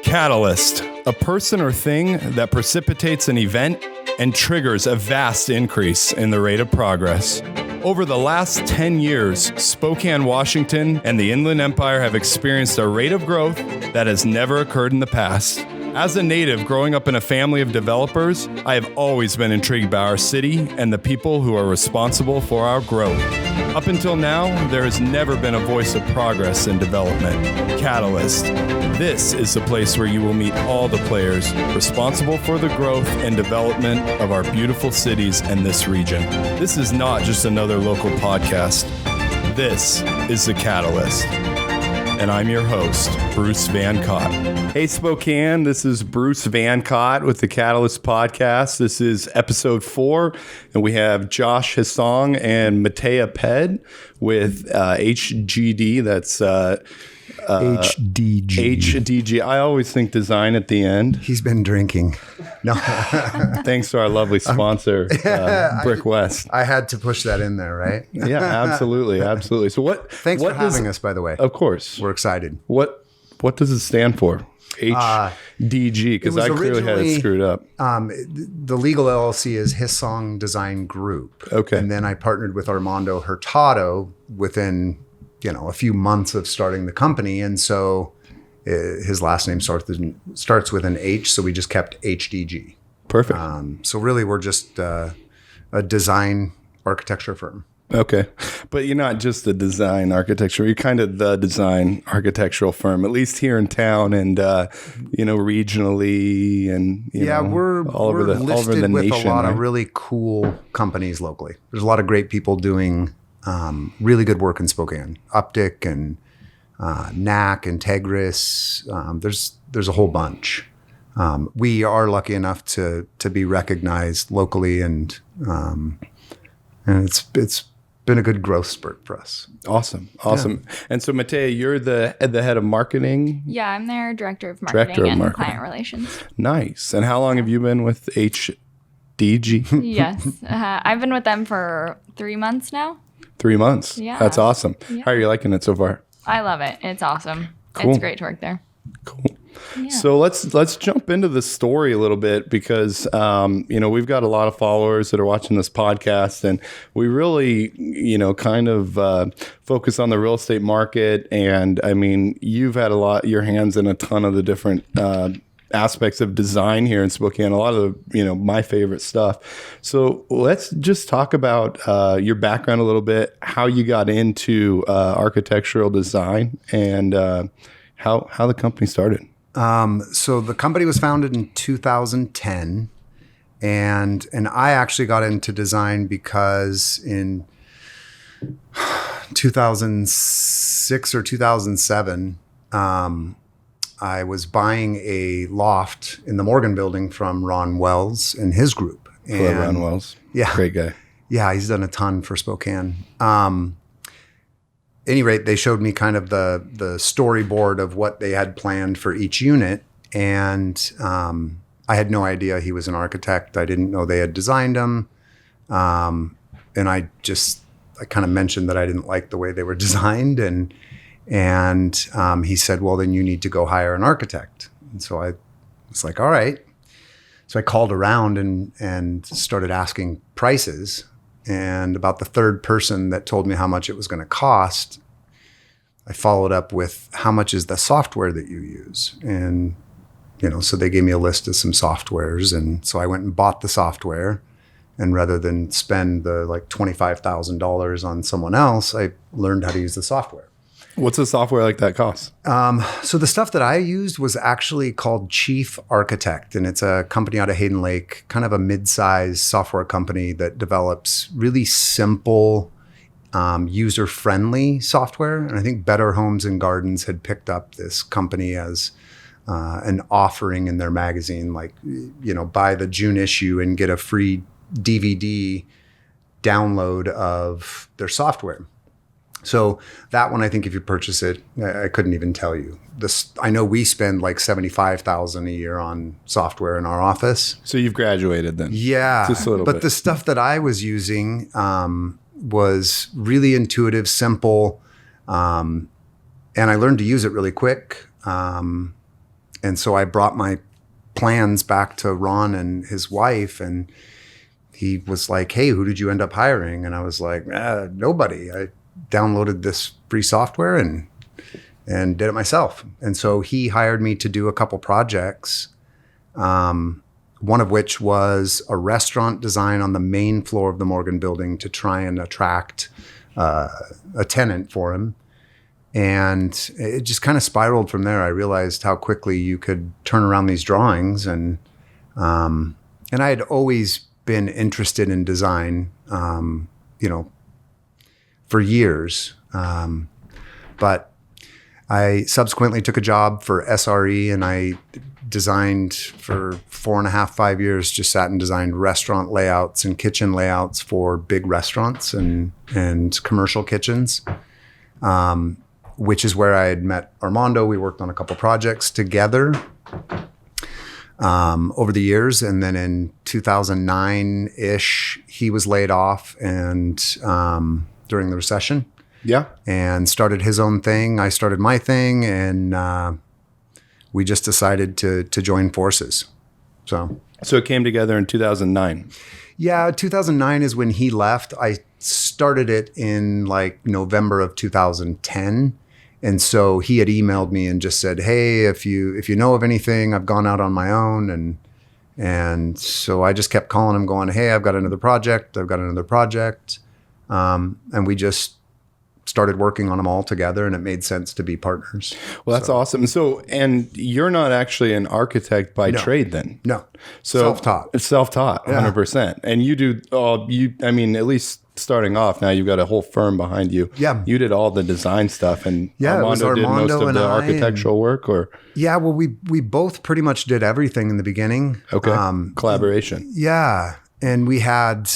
Catalyst, a person or thing that precipitates an event and triggers a vast increase in the rate of progress. Over the last 10 years, Spokane, Washington, and the Inland Empire have experienced a rate of growth that has never occurred in the past. As a native growing up in a family of developers, I have always been intrigued by our city and the people who are responsible for our growth. Up until now, there has never been a voice of progress and development. Catalyst. This is the place where you will meet all the players responsible for the growth and development of our beautiful cities and this region. This is not just another local podcast. This is the Catalyst. And I'm your host, Bruce Van Cott. Hey, Spokane, this is Bruce Van Cott with the Catalyst Podcast. This is episode 4, and we have Josh Hissong and Matea Ped with HGD. That's HDG. HDG. I always think design at the end. He's been drinking. No. Thanks to our lovely sponsor, Brick West. I had to push that in there, right? Yeah, absolutely. Absolutely. So Thanks for having us, by the way. Of course. We're excited. What does it stand for? HDG, because I clearly had it screwed up. The legal LLC is Hissong Design Group. Okay. And then I partnered with Armando Hurtado within a few months of starting the company. And so his last name starts with an H. So we just kept HDG. Perfect. So really we're just a design architecture firm. Okay. But you're not just the design architecture. You're kind of the design architectural firm, at least here in town and, regionally and, we're all over the listed with nation. A lot of really cool companies locally. There's a lot of great people doing really good work in Spokane. Uptick and NAC, Integris. There's a whole bunch. We are lucky enough to be recognized locally, and it's been a good growth spurt for us. Awesome. Yeah. And so, Matea, you're the head of marketing? Yeah, I'm their director of marketing client relations. Nice. And how long have you been with HDG? Yes. I've been with them for 3 months now. 3 months? Yeah. That's awesome. Yeah. How are you liking it so far? I love it. It's awesome. Cool. It's great to work there. Cool. Yeah. So let's jump into the story a little bit because we've got a lot of followers that are watching this podcast, and we really kind of focus on the real estate market. And I mean, you've had your hands in a ton of the different aspects of design here in Spokane. A lot of my favorite stuff. So let's just talk about your background a little bit, how you got into architectural design, and how the company started. So the company was founded in 2010, and I actually got into design because in 2006 or 2007, I was buying a loft in the Morgan building from Ron Wells and his group. Hello, Ron Wells. Yeah. Great guy. Yeah, he's done a ton for Spokane. Any rate, they showed me kind of the storyboard of what they had planned for each unit. And I had no idea he was an architect. I didn't know they had designed them. And I kind of mentioned that I didn't like the way they were designed. And he said, well, then you need to go hire an architect. And so I was like, all right. So I called around and started asking prices. And about the third person that told me how much it was going to cost, I followed up with how much is the software that you use? And, so they gave me a list of some softwares. And so I went and bought the software. And rather than spend the $25,000 on someone else, I learned how to use the software. What's a software like that cost? So the stuff that I used was actually called Chief Architect, and it's a company out of Hayden Lake, kind of a mid-sized software company that develops really simple, user-friendly software. And I think Better Homes and Gardens had picked up this company as an offering in their magazine, buy the June issue and get a free DVD download of their software. So that one, I think if you purchase it, I couldn't even tell you. I know we spend $75,000 a year on software in our office. So you've graduated then? Yeah. Just a little bit. But the stuff that I was using was really intuitive, simple, and I learned to use it really quick. And so I brought my plans back to Ron and his wife, and he was like, hey, who did you end up hiring? And I was like, nobody. I downloaded this free software and did it myself. And so he hired me to do a couple projects, one of which was a restaurant design on the main floor of the Morgan building to try and attract a tenant for him. And it just kind of spiraled from there. I realized how quickly you could turn around these drawings. And I had always been interested in design, for years. But I subsequently took a job for SRE, and I designed for 4.5, 5 years, just sat and designed restaurant layouts and kitchen layouts for big restaurants and commercial kitchens, which is where I had met Armando. We worked on a couple projects together over the years. And then in 2009-ish, he was laid off and during the recession. Yeah. And started his own thing. I started my thing, and we just decided to join forces. So it came together in 2009. Yeah, 2009 is when he left. I started it in like November of 2010. And so he had emailed me and just said, hey, if you know of anything, I've gone out on my own. And so I just kept calling him going, hey, I've got another project. And we just started working on them all together, and it made sense to be partners. Well, that's awesome. So, and you're not actually an architect by trade then? No. So Self-taught. It's self-taught, 100%. And you do at least starting off, now you've got a whole firm behind you. Yeah. You did all the design stuff, and Armando did most of the architectural work, or? Yeah, well, we both pretty much did everything in the beginning. Okay. Collaboration. Yeah. And we had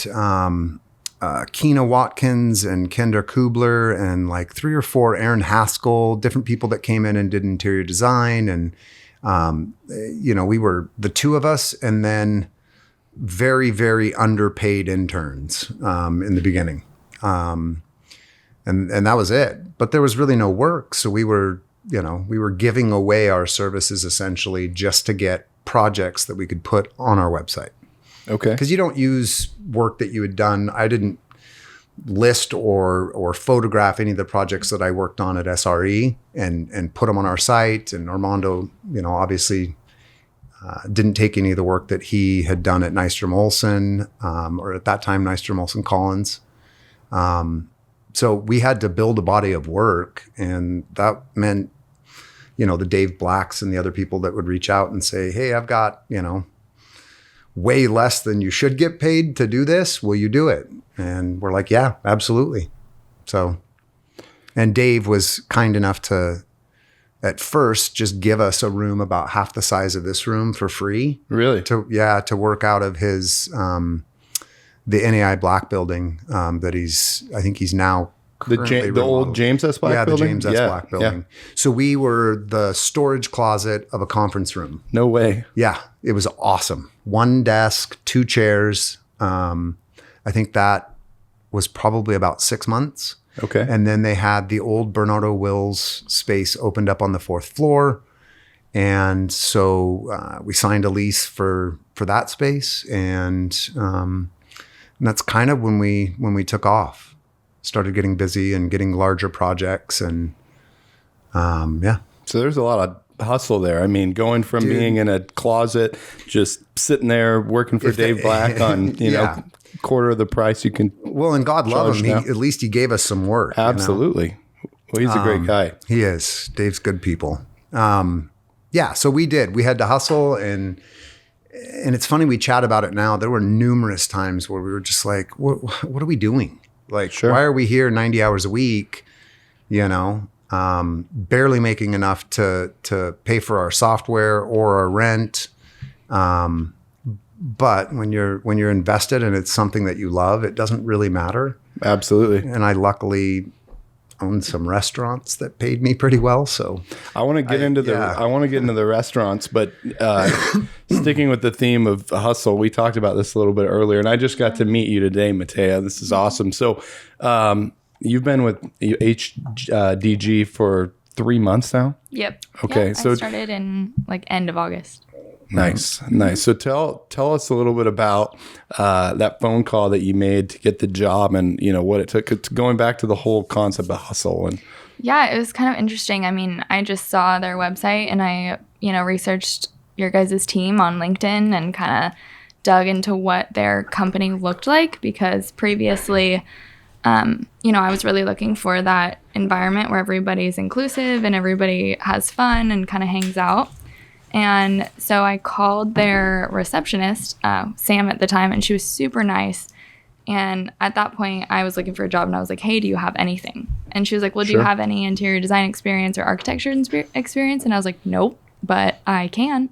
Keena Watkins and Kendra Kubler and like 3 or 4 Aaron Haskell, different people that came in and did interior design. And, we were the two of us, and then very, very underpaid interns in the beginning. And that was it. But there was really no work. So we were giving away our services essentially just to get projects that we could put on our website. Okay. Because you don't use work that you had done. I didn't list or photograph any of the projects that I worked on at SRE and put them on our site. And Armando, obviously didn't take any of the work that he had done at Nystrom Olson, or at that time, Nystrom Olson Collins. So we had to build a body of work, and that meant, the Dave Blacks and the other people that would reach out and say, hey, I've got, way less than you should get paid to do this. Will you do it? And we're like, yeah, absolutely. So, and Dave was kind enough to, at first, just give us a room about half the size of this room for free. Really? To work out of his, the NAI Black building I think he's now the old James S. Black building? Yeah, the James S. Black building. Yeah. So we were the storage closet of a conference room. No way. Yeah, it was awesome. 1 desk, 2 chairs. I think that was probably about 6 months. Okay. And then they had the old Bernardo Wills space opened up on the 4th floor. And so we signed a lease for that space. And that's kind of when we took off. Started getting busy and getting larger projects, and yeah. So there's a lot of hustle there. I mean, going from being in a closet, just sitting there working for Dave Black on quarter of the price you can. Well, and God love him. At least he gave us some work. Absolutely. Well, he's a great guy. He is. Dave's good people. So we did. We had to hustle, and it's funny, we chat about it now. There were numerous times where we were just like, what are we doing? Like, Why are we here 90 hours a week, barely making enough to pay for our software or our rent. But when you're invested and it's something that you love, it doesn't really matter. Absolutely. And I luckily owned some restaurants that paid me pretty well. So I want to get into the restaurants, but sticking with the theme of hustle, we talked about this a little bit earlier, and I just got to meet you today, Matea. This is awesome. So you've been with HDG for 3 months now? Yep. Okay, Yep, so I started in like end of August. Nice. So tell us a little bit about that phone call that you made to get the job, and what it took. It's going back to the whole concept of hustle. And Yeah, it was kind of interesting. I mean, I just saw their website and I, researched your guys' team on LinkedIn and kind of dug into what their company looked like, because previously, I was really looking for that environment where everybody's inclusive and everybody has fun and kind of hangs out. And so I called their receptionist, Sam at the time, and she was super nice. And at that point, I was looking for a job, and I was like, hey, do you have anything? And she was like, well, do you have any interior design experience or architecture experience? And I was like, nope, but I can.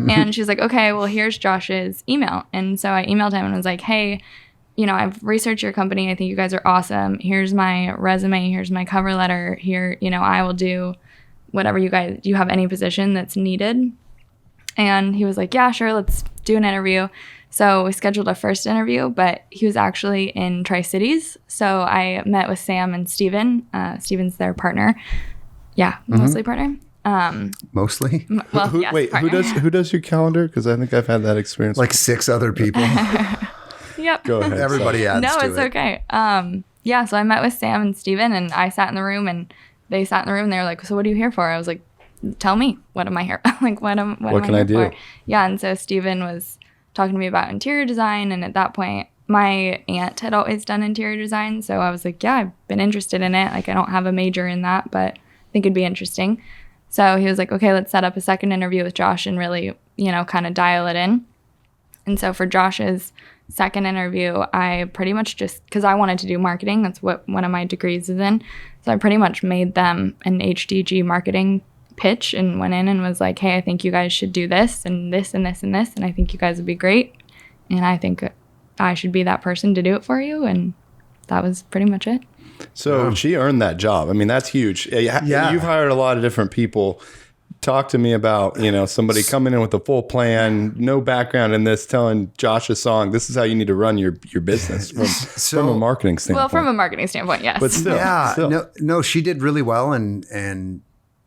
And she was like, okay, well, here's Josh's email. And so I emailed him and was like, hey, I've researched your company. I think you guys are awesome. Here's my resume. Here's my cover letter. Here, I will do whatever you have any position that's needed. And he was like, yeah, sure, let's do an interview. So we scheduled a first interview, but he was actually in Tri-Cities. So I met with Sam and Steven. Steven's their partner. Yeah, mostly partner. Mostly? Well, yes, partner. who does your calendar? Because I think I've had that experience. Like 6 other people. Yep. Go ahead. Everybody adds No, to it's it. okay. So I met with Sam and Steven, and I sat in the room, and they sat in the room, and they were like, so what are you here for? I was like, tell me, what am I here? Like, what am can I I here do? for? Yeah, and so Steven was talking to me about interior design, and at that point, my aunt had always done interior design, so I was like, yeah, I've been interested in it. Like, I don't have a major in that, but I think it'd be interesting. So he was like, okay, let's set up a second interview with Josh and really, kind of dial it in. And so for Josh's second interview, I pretty much just, because I wanted to do marketing, that's what one of my degrees is in. So I pretty much made them an HDG marketing pitch and went in and was like, hey, I think you guys should do this and this and this and this, and I think you guys would be great. And I think I should be that person to do it for you. And that was pretty much it. So she earned that job. I mean, that's huge. Yeah. You've hired a lot of different people. Talk to me about, somebody coming in with a full plan, no background in this, telling Josh a song, this is how you need to run your business from a marketing standpoint. Well, from a marketing standpoint, yes. But still. No, she did really well. And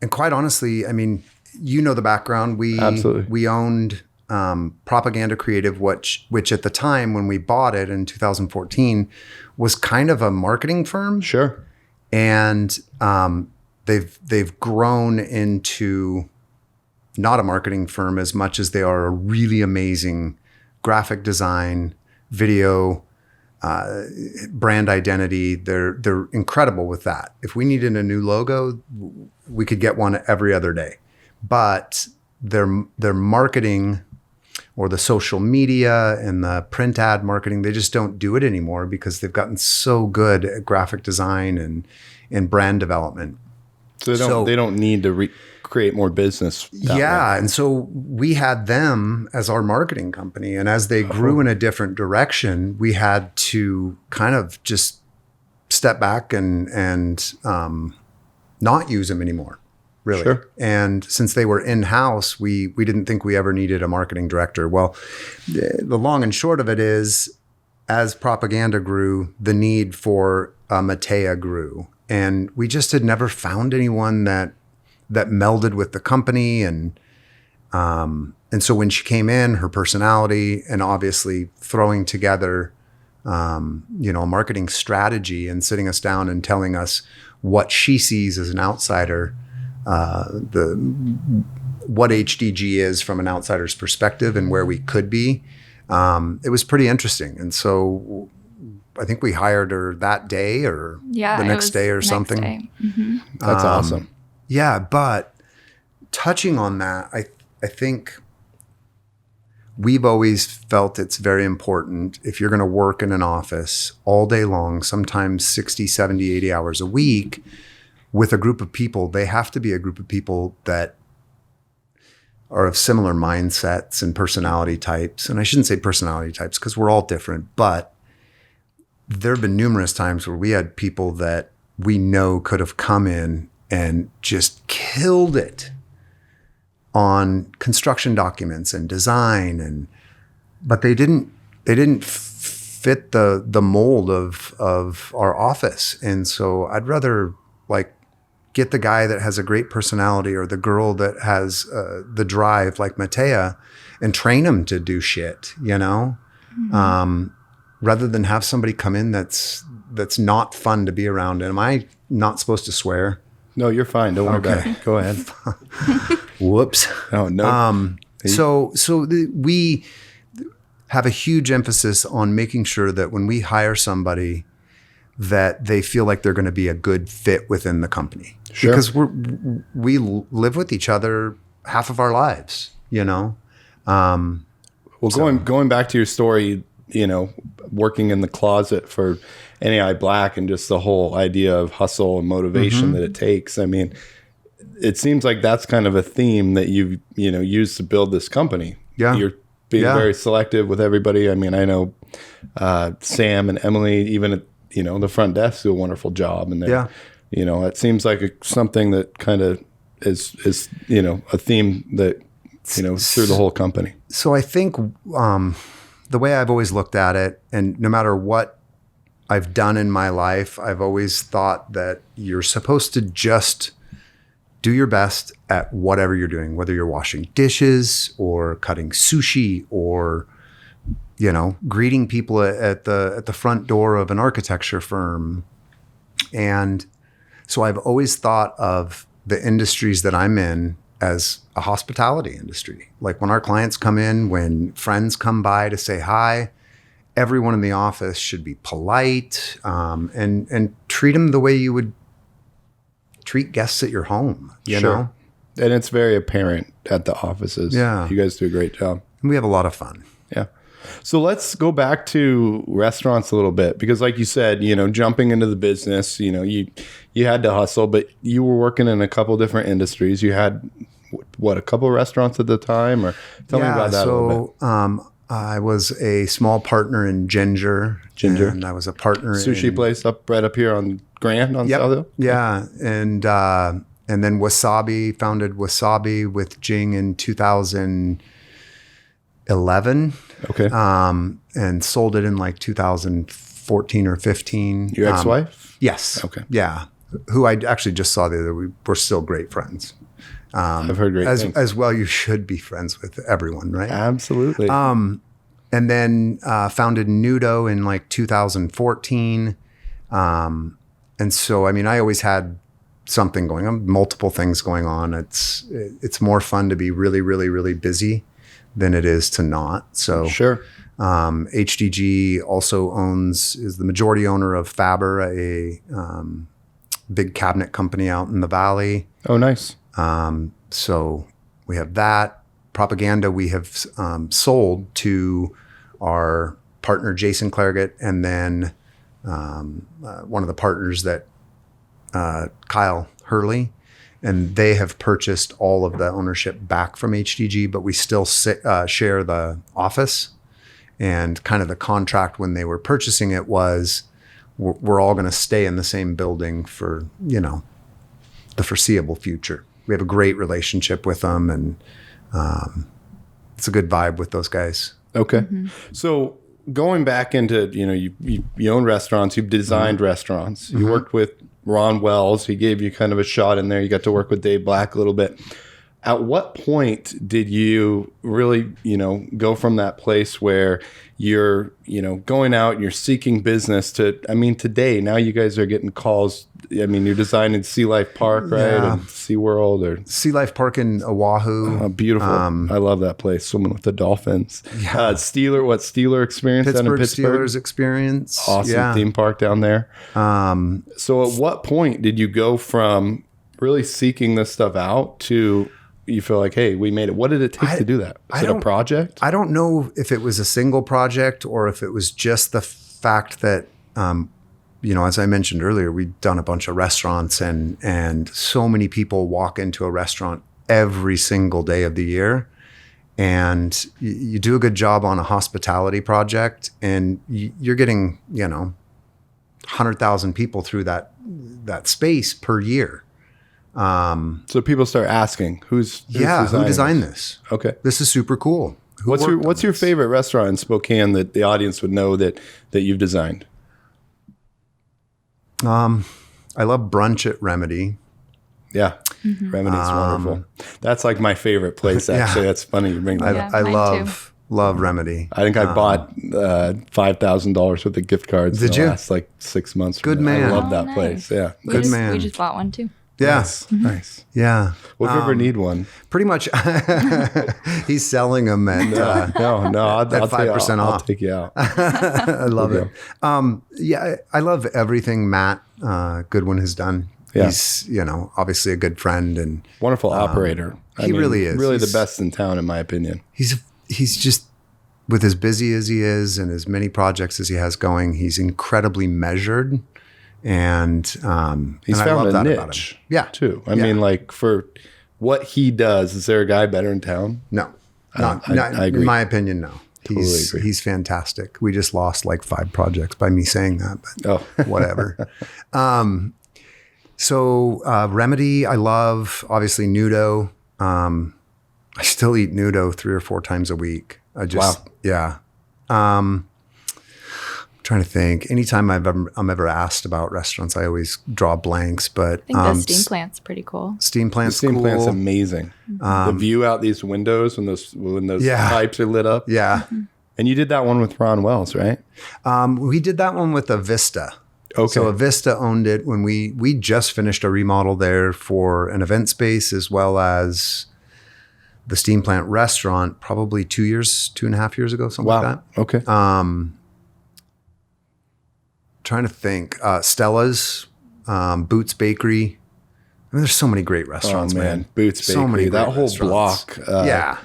quite honestly, I mean, the background. We owned Propaganda Creative, which at the time when we bought it in 2014 was kind of a marketing firm. Sure. And they've grown into not a marketing firm as much as they are a really amazing graphic design, video, brand identity. They're incredible with that. If we needed a new logo, we could get one every other day. But their marketing, or the social media and the print ad marketing, they just don't do it anymore because they've gotten so good at graphic design and brand development. So they don't need to create more business. Yeah. And so we had them as our marketing company. And as they grew in a different direction, we had to kind of just step back and not use them anymore, really. Sure. And since they were in-house, we didn't think we ever needed a marketing director. Well, the long and short of it is, as Propaganda grew, the need for Matea grew. And we just had never found anyone that melded with the company. And so when she came in, her personality and obviously throwing together, a marketing strategy and sitting us down and telling us what she sees as an outsider, what HDG is from an outsider's perspective and where we could be, it was pretty interesting. And so I think we hired her that day or the next day or something. Day. Mm-hmm. That's awesome. Yeah, but touching on that, I think we've always felt it's very important if you're going to work in an office all day long, sometimes 60, 70, 80 hours a week with a group of people, they have to be a group of people that are of similar mindsets and personality types. And I shouldn't say personality types because we're all different, but there have been numerous times where we had people that we know could have come in and just killed it on construction documents and design, but they didn't fit the mold of our office. And so I'd rather get the guy that has a great personality or the girl that has the drive like Matea and train them to do shit, you know? Rather than have somebody come in that's not fun to be around. And am I not supposed to swear? No, you're fine. Don't worry about it. Go ahead. Whoops. Oh, no. We have a huge emphasis on making sure that when we hire somebody that they feel like they're going to be a good fit within the company. Sure. Because we live with each other half of our lives, you know? Going back to your story, you know, working in the closet for NAI Black and just the whole idea of hustle and motivation that it takes. I mean, it seems like that's kind of a theme that you used to build this company. Yeah. You're being very selective with everybody. I mean, I know Sam and Emily, even at, the front desk, do a wonderful job. And it seems like something that kind of is a theme that, through the whole company. So I think the way I've always looked at it, and no matter what I've done in my life, I've always thought that you're supposed to just do your best at whatever you're doing, whether you're washing dishes or cutting sushi or, greeting people at the front door of an architecture firm. And so I've always thought of the industries that I'm in as a hospitality industry. Like when our clients come in, when friends come by to say hi, everyone in the office should be polite and treat them the way you would treat guests at your home, you know? And it's very apparent at the offices. Yeah. You guys do a great job. And we have a lot of fun. Yeah. So let's go back to restaurants a little bit, because like you said, jumping into the business, you had to hustle, but you were working in a couple different industries. You had a couple of restaurants at the time, or tell me about that a little bit. I was a small partner in Ginger. And I was a partner sushi place right up here on Grand on South Hill. Yeah. And then Wasabi, founded Wasabi with Jing in 2011. Okay. And sold it in like 2014 or 15. Your ex-wife? Yes. Okay. Yeah. Who I actually just saw the other week. We're still great friends. I've heard great things. As well, you should be friends with everyone, right? Absolutely. And then founded Nudo in like 2014. And so, I always had something going on, multiple things going on. It's more fun to be really, really, really busy than it is to not. So sure. HDG also is the majority owner of Faber, a big cabinet company out in the Valley. Oh, nice. So we have that. Propaganda we have sold to our partner, Jason Clairgett, and then one of the partners that Kyle Hurley, and they have purchased all of the ownership back from HDG, but we still share the office. And kind of the contract when they were purchasing it was we're all going to stay in the same building for, the foreseeable future. We have a great relationship with them, and it's a good vibe with those guys. Okay. Mm-hmm. So going back into, you own restaurants, you've designed restaurants, you worked with Ron Wells. He gave you kind of a shot in there. You got to work with Dave Black a little bit. At what point did you really, go from that place where you're, going out and you're seeking business to, today, now you guys are getting calls. You're designing Sea Life Park, right? Yeah. And SeaWorld or Sea Life Park in Oahu. Beautiful. I love that place. Swimming with the dolphins. Yeah. Steeler Experience down in Pittsburgh? Steelers Experience. Awesome theme park down there. So at what point did you go from really seeking this stuff out to you feel like, hey, we made it? What did it take to do that? Was it a project? I don't know if it was a single project or if it was just the fact that, as I mentioned earlier, we'd done a bunch of restaurants and so many people walk into a restaurant every single day of the year. And you do a good job on a hospitality project and you're getting, 100,000 people through that space per year. So people start asking, who designed this? Okay. This is super cool. What's your favorite restaurant in Spokane that the audience would know that you've designed? I love brunch at Remedy. Yeah. Remedy's wonderful. That's like my favorite place, actually. That's funny you bring that up. I love Remedy. I think I bought $5,000 worth of gift cards in the last like 6 months. Good man. I love that place. Yeah. Good man. We just bought one too. Yeah. Nice. Yeah. Well, if you ever need one. Pretty much. He's selling them at No, I'll 5% off. I'll take you out. I love it. I love everything Matt Goodwin has done. Yeah. He's, obviously a good friend and Wonderful operator. He really is. Really the best in town, in my opinion. He's just, with as busy as he is and as many projects as he has going, he's incredibly measured. And he's found a niche, too. I mean, like for what he does, is there a guy better in town? No, I agree. In my opinion, no. Totally He's fantastic. We just lost like 5 projects by me saying that, but whatever. So Remedy, I love. Obviously, Nudo. I still eat Nudo 3 or 4 times a week. Trying to think. Anytime I'm ever asked about restaurants, I always draw blanks. But I think the steam plant's pretty cool. Steam plant's amazing. The view out these windows when those pipes are lit up. Yeah. And you did that one with Ron Wells, right? We did that one with Avista. Okay. So Avista owned it when we just finished a remodel there for an event space as well as the steam plant restaurant, probably 2.5 years ago, something like that. Okay. Trying to think. Stella's, Boots Bakery. I mean, there's so many great restaurants, man. Boots Bakery. So many great that whole restaurants. block.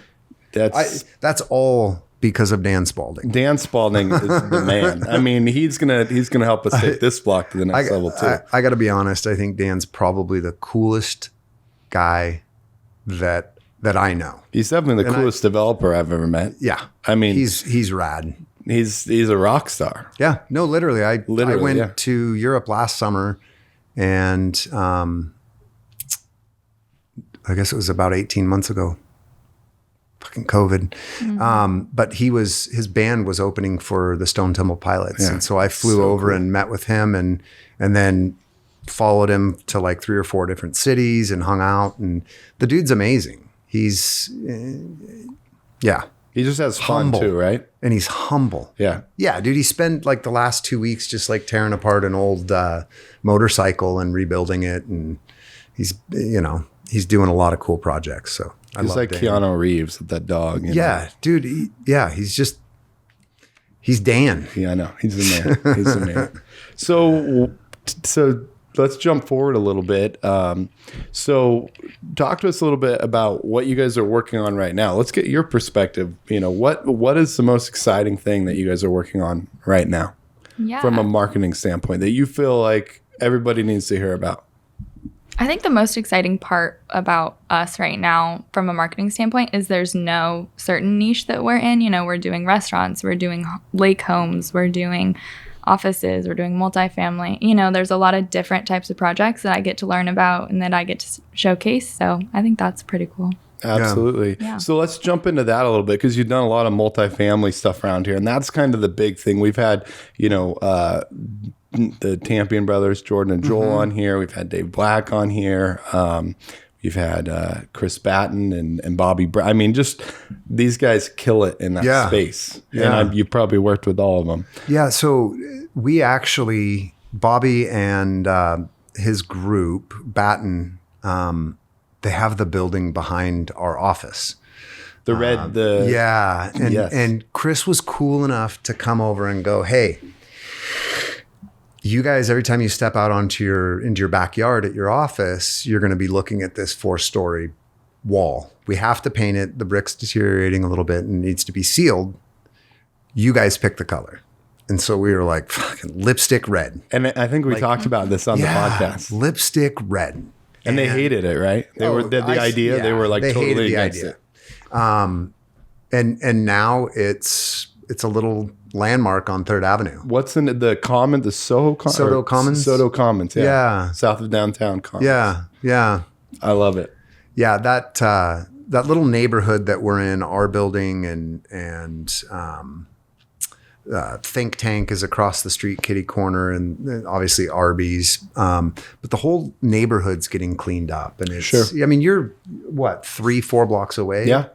That's all because of Dan Spalding. Dan Spalding is the man. I mean, he's gonna help us take this block to the next level too. I got to be honest. I think Dan's probably the coolest guy that I know. He's definitely the coolest developer I've ever met. Yeah. I mean, he's rad. He's a rock star. Yeah. No, literally. I went to Europe last summer and I guess it was about 18 months ago. Fucking COVID. But his band was opening for the Stone Temple Pilots. Yeah. And so I flew over and met with him and then followed him to like 3 or 4 different cities and hung out. And the dude's amazing. He's, He just has fun too, right? And he's humble. Yeah. Yeah, dude, he spent like the last 2 weeks just like tearing apart an old motorcycle and rebuilding it. And he's doing a lot of cool projects. So he's like Dan. Keanu Reeves with that dog. Yeah, dude. He's Dan. Yeah, I know. He's the man. He's the man. So let's jump forward a little bit. So talk to us a little bit about what you guys are working on right now. Let's get your perspective. What is the most exciting thing that you guys are working on right now from a marketing standpoint that you feel like everybody needs to hear about? I think the most exciting part about us right now from a marketing standpoint is there's no certain niche that we're in. We're doing restaurants, we're doing lake homes, we're doing offices, we're doing multifamily. There's a lot of different types of projects that I get to learn about and that I get to showcase. So I think that's pretty cool. Absolutely. Yeah. So let's jump into that a little bit because you've done a lot of multifamily stuff around here. And that's kind of the big thing. We've had, the Tampion brothers, Jordan and Joel on here. We've had Dave Black on here. We've had Chris Batten and Bobby Brown. I mean, just these guys kill it in that space. Yeah. And you probably worked with all of them. Yeah. So we actually, Bobby and his group, Batten, they have the building behind our office. The red, And Chris was cool enough to come over and go, hey, you guys, every time you step out into your backyard at your office, you're going to be looking at this 4-story wall. We have to paint it. The brick's deteriorating a little bit and needs to be sealed. You guys pick the color. And so we were like, fucking lipstick red. And I think we talked about this on the podcast. Lipstick red. And they hated it, right? They were the idea. They were like totally against it. And now it's a little landmark on 3rd Avenue. What's in the common? The Soho Commons? Soto Commons, yeah. South of downtown Commons. Yeah. I love it. Yeah, that little neighborhood that we're in, our building and Think Tank is across the street, kitty corner, and obviously Arby's. But the whole neighborhood's getting cleaned up, and it's. Sure. I mean, you're what 3-4 blocks away. Yeah.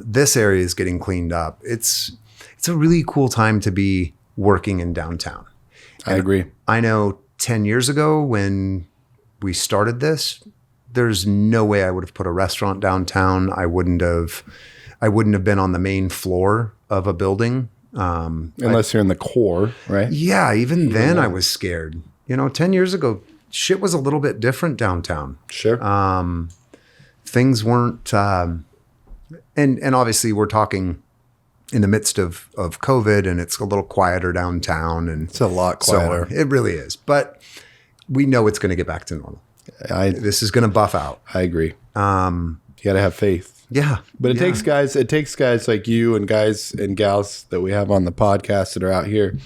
This area is getting cleaned up. It's a really cool time to be working in downtown. I agree. I know 10 years ago when we started this, there's no way I would have put a restaurant downtown. I wouldn't have been on the main floor of a building. Unless you're in the core, right? Yeah, even then I was scared. 10 years ago, shit was a little bit different downtown. Sure. Things weren't, and obviously we're talking in the midst of COVID, and it's a little quieter downtown, and It's a lot quieter. so it really is. But we know it's going to get back to normal. This is going to buff out. I agree. You got to have faith. Yeah, But it takes guys like you and guys and gals that we have on the podcast that are out here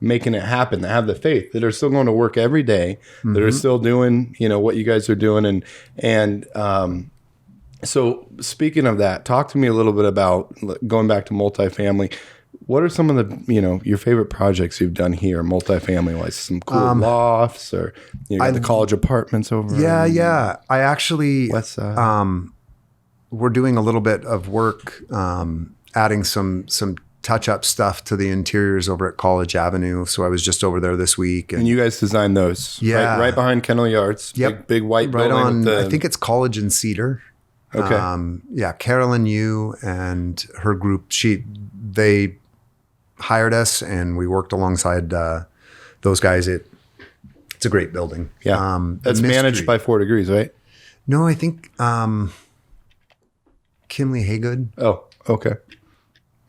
making it happen, that have the faith, that are still going to work every day, that are still doing, what you guys are doing. And so speaking of that, talk to me a little bit about going back to multifamily. What are some of the, your favorite projects you've done here, multifamily, like some cool lofts, or you got the college apartments over? Yeah. I actually, West Side. We're doing a little bit of work, adding some touch-up stuff to the interiors over at College Avenue. So I was just over there this week. And you guys designed those, Yeah. right behind Kennel Yards. Yep. Big white right building. on, with the, I think it's College and Cedar. Okay. Carolyn Yu and her group, they hired us, and we worked alongside those guys. It's a great building. Yeah. That's managed by 4 Degrees, right? No, I think Kimley Haygood. Oh, okay.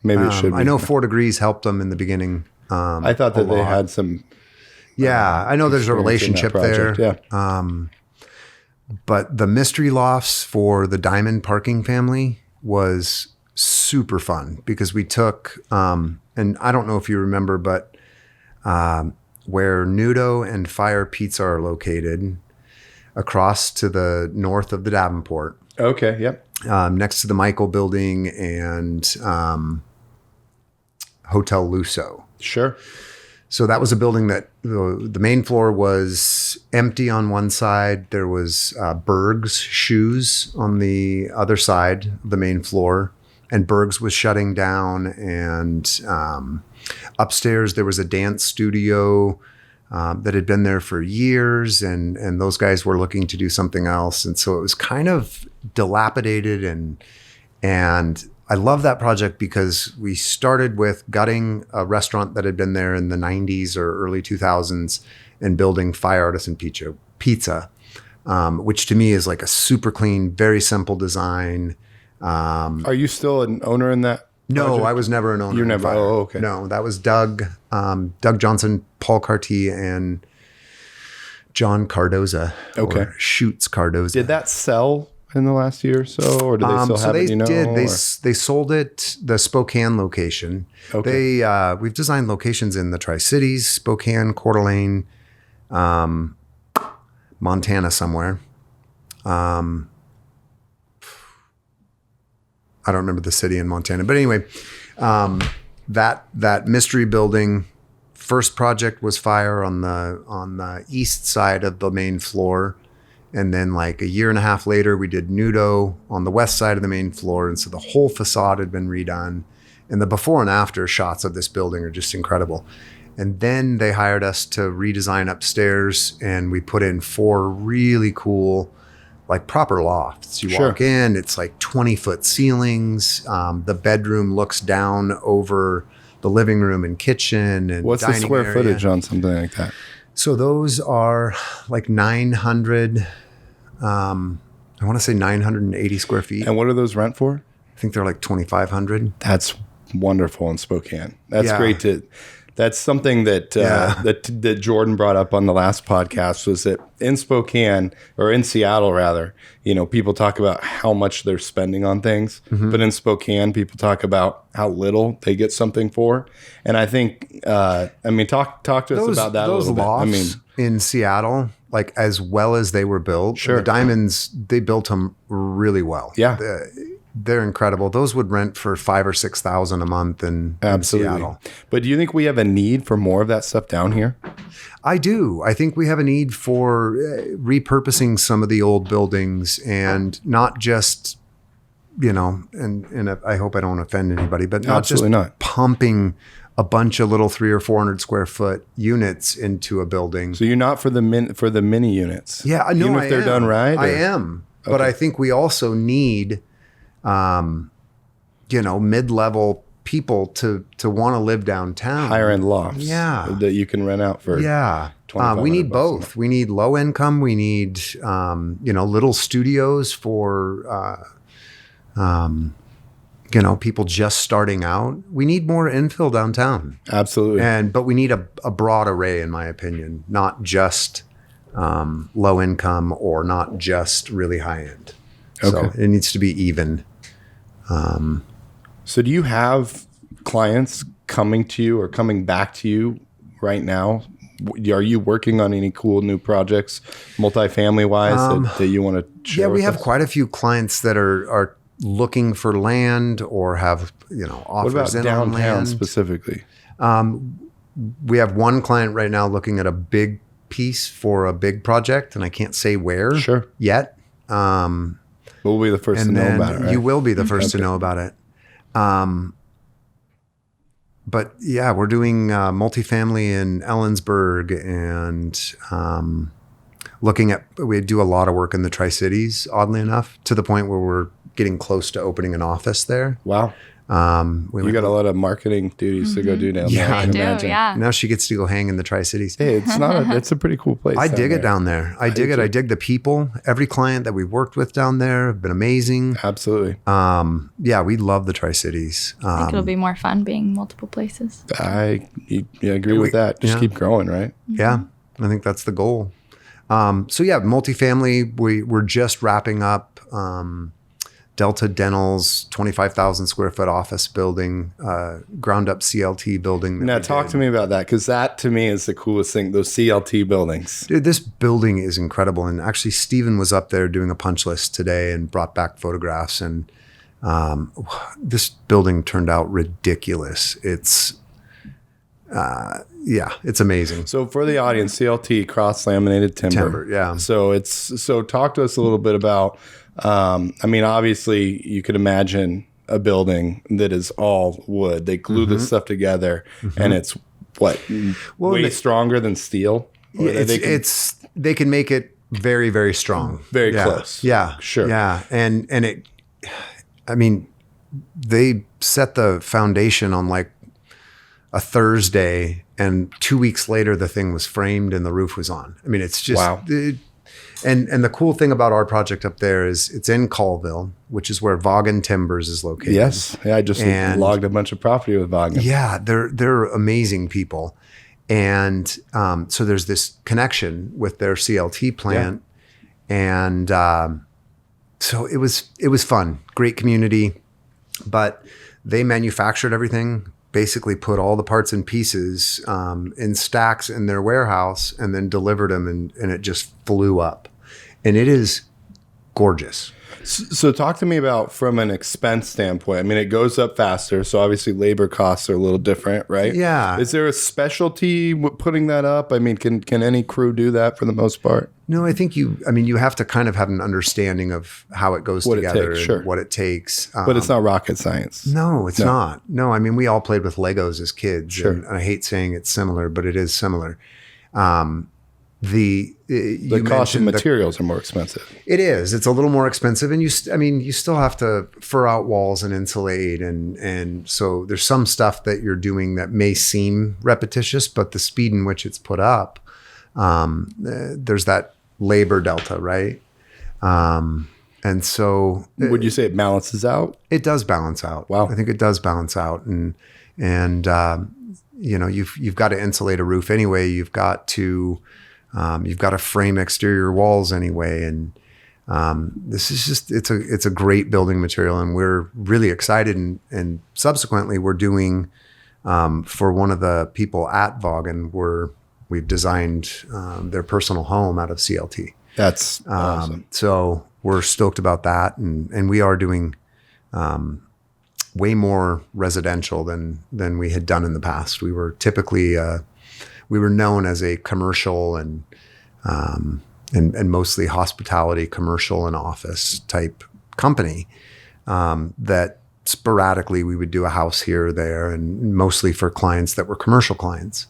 Maybe it should be. I know 4 Degrees helped them in the beginning. I thought that they had some. Yeah, I know there's a experience in that relationship there. project, Yeah. But the mystery lofts for the Diamond Parking family was super fun because we took, and I don't know if you remember, but where Nudo and Fire Pizza are located, across to the north of the Davenport, Okay. Yep. next to the Michael Building and Hotel Luso. Sure. So that was a building that the main floor was empty on one side. There was Berg's Shoes on the other side of the main floor, and Berg's was shutting down. And upstairs there was a dance studio that had been there for years, and those guys were looking to do something else. And so it was kind of dilapidated, and I love that project because we started with gutting a restaurant that had been there in the 90s or early 2000s and building Fire Artisan Pizza, which to me is like a super clean, very simple design. Are you still an owner in that? No, project? I was never an owner. You're in never. Fire. Oh, okay. No, that was Doug Johnson, Paul Carty, and John Cardoza. Okay. Or Schutz Cardoza. Did that sell in the last year or so, or do they still have it? Did. Or? They sold it, the Spokane location. Okay. We've designed locations in the Tri-Cities, Spokane, Coeur d'Alene, Montana somewhere. I don't remember the city in Montana, but anyway, that mystery building, first project was Fire on the east side of the main floor. And then like a year and a half later, we did Nudo on the west side of the main floor. And so the whole facade had been redone. And the before and after shots of this building are just incredible. And then they hired us to redesign upstairs, and we put in 4 really cool, like proper lofts. You Sure. walk in, it's like 20-foot ceilings. The bedroom looks down over the living room and kitchen and What's the dining square area. footage on something like that? So those are like 900, I want to say 980 square feet. And what are those rent for? I think they're like 2,500. That's wonderful in Spokane. That's Yeah. great to. That's something that that Jordan brought up on the last podcast, was that in Spokane, or in Seattle rather, people talk about how much they're spending on things, but in Spokane, people talk about how little they get something for. And I think, talk to us about that a little bit. Lofts in Seattle, like as well as they were built, Sure. the Diamonds, they built them really well. Yeah. they're incredible. Those would rent for $5,000 or $6,000 a month in Seattle. But do you think we have a need for more of that stuff down here? I do. I think we have a need for repurposing some of the old buildings, and not just, and I hope I don't offend anybody, but not pumping a bunch of little 300 or 400 square foot units into a building. So you're not for the mini units? Yeah, I know. Even if they're done right? I am. Okay. But I think we also need, mid-level people to want to live downtown. Higher end lofts. Yeah. That you can rent out for. Yeah. We need both. We need low income. We need, little studios for, people just starting out. We need more infill downtown. Absolutely. But we need a broad array, in my opinion, not just low income or not just really high end. Okay. So it needs to be even. So do you have clients coming to you or coming back to you right now? Are you working on any cool new projects, multifamily wise, that you want to share? Yeah, we have quite a few clients that are looking for land or have offers. What about in downtown on land specifically? We have one client right now looking at a big piece for a big project, and I can't say where yet. We'll be the first to know about it, right? You will be the first to know about it. But yeah, we're doing multifamily in Ellensburg, and we do a lot of work in the Tri-Cities, oddly enough, to the point where we're getting close to opening an office there. Wow. You got a lot of marketing duties to go do down there. I do, yeah. Now she gets to go hang in the Tri-Cities. Hey, it's a pretty cool place. I dig it down there. I dig it. I dig the people. Every client that we've worked with down there have been amazing. Absolutely. Yeah, we love the Tri-Cities. I think it'll be more fun being multiple places. I agree with that. Just keep growing, right? Yeah, I think that's the goal. So yeah, multifamily, we're just wrapping up Delta Dental's 25,000 square foot office building, ground up CLT building. Now talk to me about that, because that to me is the coolest thing, those CLT buildings. Dude, this building is incredible. And actually Steven was up there doing a punch list today and brought back photographs. And this building turned out ridiculous. It's amazing. So for the audience, CLT, cross laminated timber. Yeah. So talk to us a little bit about, obviously you could imagine a building that is all wood. They glue this stuff together, and it's way stronger than steel. They can make it very, very strong. Very close. Yeah. Sure. Yeah. And they set the foundation on like a Thursday, and 2 weeks later the thing was framed and the roof was on. I mean, it's just wow. And the cool thing about our project up there is it's in Colville, which is where Vaughan Timbers is located. Yes. Yeah, I just logged a bunch of property with Vaughan. Yeah, they're amazing people. And so there's this connection with their CLT plant. Yeah. And so it was fun. Great community. But they manufactured everything, basically put all the parts and pieces in stacks in their warehouse, and then delivered them, and it just flew up. And it is gorgeous. So talk to me about, from an expense standpoint, I mean, it goes up faster, so obviously labor costs are a little different, right? Yeah. Is there a specialty putting that up? I mean, can any crew do that for the most part? No, I think you have to kind of have an understanding of how it goes together and what it takes. But it's not rocket science. No, it's not. No, I mean, we all played with Legos as kids. Sure. And I hate saying it's similar, but it is similar. The cost of materials are more expensive. It is. It's a little more expensive, and you still have to fur out walls and insulate, and so there's some stuff that you're doing that may seem repetitious, but the speed in which it's put up, there's that labor delta, right? And so, would you say it balances out? It does balance out. Wow, I think it does balance out, and you've got to insulate a roof anyway. You've got to frame exterior walls anyway, and this is just it's a great building material, and we're really excited. And subsequently, we're doing for one of the people at Vaughan, we've designed their personal home out of CLT. That's awesome. So we're stoked about that, and we are doing way more residential than we had done in the past. We were typically we were known as a commercial and mostly hospitality, commercial and office type company, that sporadically we would do a house here or there, and mostly for clients that were commercial clients.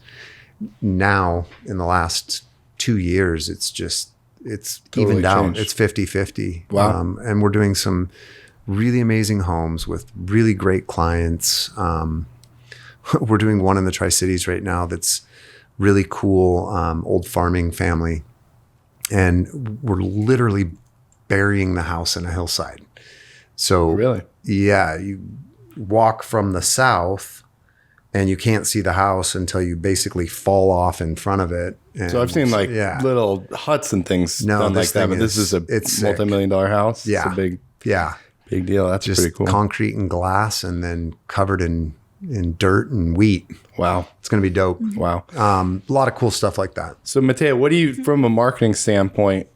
Now, in the last 2 years, it's Totally evened out. changed. It's 50-50. Wow. And we're doing some really amazing homes with really great clients. We're doing one in the Tri-Cities right now that's really cool, old farming family. And we're literally burying the house in a hillside. So Really? yeah, you walk from the south and you can't see the house until you basically fall off in front of it. And So I've seen like yeah. little huts and things No, done like this that, thing but this is- is it's a sick. multi-million-dollar house. Yeah. It's a Yeah. big deal. That's Just pretty cool. concrete and glass and then covered in dirt and wheat. Wow. It's going to be dope. Wow. A lot of cool stuff like that. So Matea, what do you, from a marketing standpoint,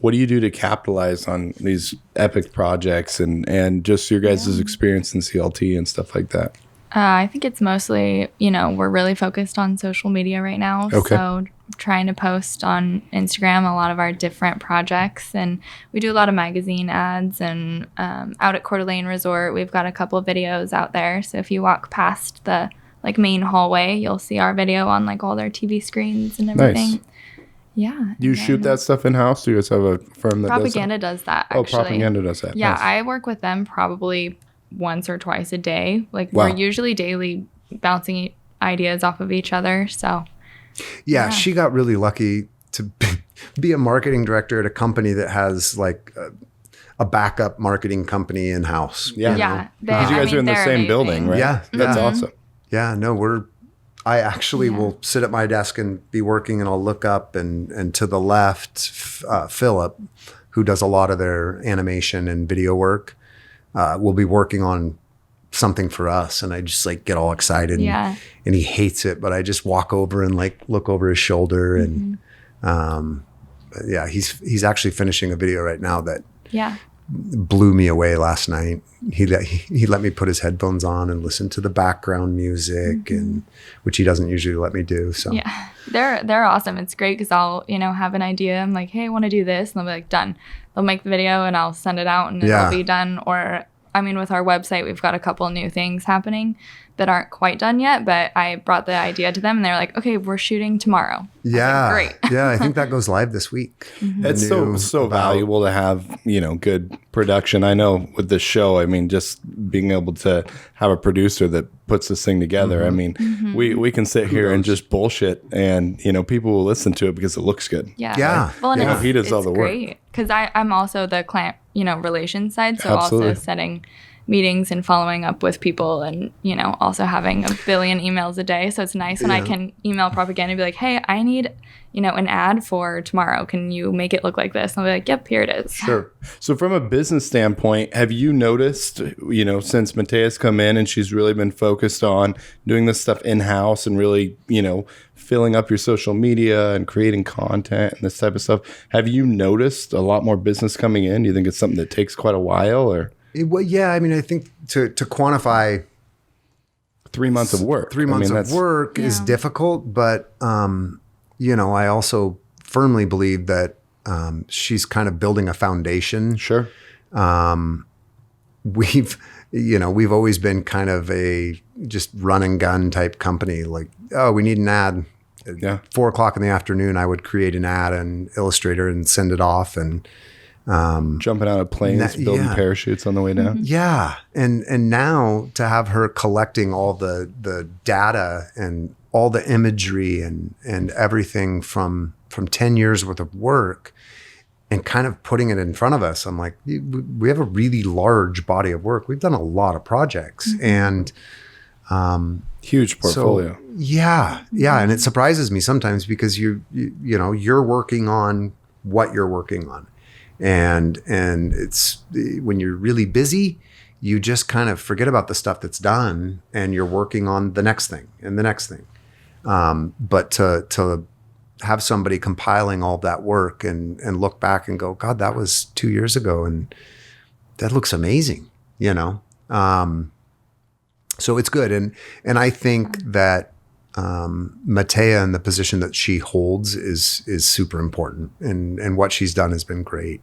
what do you do to capitalize on these epic projects and just your guys' experience in CLT and stuff like that? I think it's mostly, we're really focused on social media right now. Okay. So trying to post on Instagram a lot of our different projects. And we do a lot of magazine ads, and out at Coeur d'Alene Resort, we've got a couple of videos out there. So if you walk past the main hallway, you'll see our video on all their TV screens and everything. Nice. Yeah. Do you shoot that stuff in-house? Do you guys have a firm that Propaganda does that, Oh, actually. Propaganda does that. Yeah, Nice. I work with them probably once or twice a day. Wow. We're usually daily bouncing ideas off of each other. So Yeah, she got really lucky to be a marketing director at a company that has a backup marketing company in-house. Yeah. yeah, Because you guys are in the they're same amazing. Yeah, building, right? yeah. That's awesome. Yeah, no, I actually will sit at my desk and be working, and I'll look up, and to the left, Philip, who does a lot of their animation and video work, will be working on something for us, and I just get all excited. Yeah. And he hates it, but I just walk over and look over his shoulder, and yeah, he's actually finishing a video right now that Yeah. blew me away last night. He let me put his headphones on and listen to the background music, and which he doesn't usually let me do. So Yeah. They're awesome. It's great because I'll, have an idea. I'm like, hey, I want to do this. And they'll be like, done. They'll make the video and I'll send it out and Yeah. it'll be done. Or, with our website, we've got a couple new things happening that aren't quite done yet, but I brought the idea to them and they're like, okay, we're shooting tomorrow. yeah, Great. yeah, I think that goes live this week. It's New so about- valuable to have, good production. I know with this show, just being able to have a producer that puts this thing together. We can sit here and just bullshit, and people will listen to it because it looks good. Yeah. Yeah. Well, and he does all the work. because I'm also the client, relations side. So Absolutely. also setting meetings and following up with people, and also having a billion emails a day. So it's nice when I can email propaganda and be like, hey, I need an ad for tomorrow. Can you make it look like this? And I'll be like, yep, here it is. Sure. So from a business standpoint, have you noticed, since Matea's come in and she's really been focused on doing this stuff in-house and really, filling up your social media and creating content and this type of stuff, have you noticed a lot more business coming in? Do you think it's something that takes quite a while, or Well, yeah, I think to quantify 3 months of work? 3 months of that's- work is difficult, but I also firmly believe that she's kind of building a foundation. Sure. We've always been kind of a just run and gun type company. We need an ad. Yeah. 4:00 in the afternoon, I would create an ad in Illustrator and send it off, and Jumping out of planes, building parachutes on the way down. yeah, and now to have her collecting all the data and all the imagery and everything from 10 years worth of work, and kind of putting it in front of us, I'm like, we have a really large body of work. We've done a lot of projects, and Huge portfolio. so, yeah, and it surprises me sometimes because you're working on what you're working on. And it's when you're really busy, you just kind of forget about the stuff that's done, and you're working on the next thing and the next thing. But to have somebody compiling all that work and look back and go, God, that was 2 years ago, and that looks amazing. you know? So it's good. And I think that Matea and the position that she holds is super important. And what she's done has been great.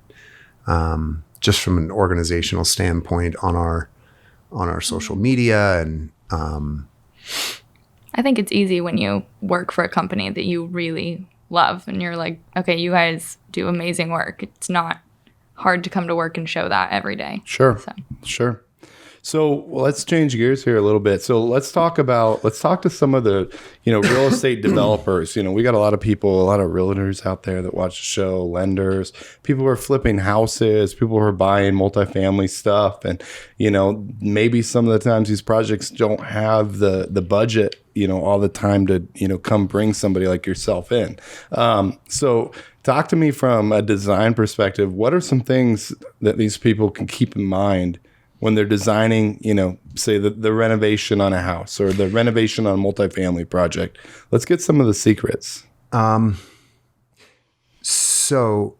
Just from an organizational standpoint on our social media. And I think it's easy when you work for a company that you really love and you're like, okay, you guys do amazing work. It's not hard to come to work and show that every day. Sure. Sure. So let's change gears here a little bit. So let's talk to some of the, real estate developers. We got a lot of people, a lot of realtors out there that watch the show, lenders, people who are flipping houses, people who are buying multifamily stuff. And, maybe some of the times these projects don't have the budget, all the time to, come bring somebody like yourself in. So talk to me from a design perspective. What are some things that these people can keep in mind when they're designing, say the renovation on a house or the renovation on a multifamily project? Let's get some of the secrets. So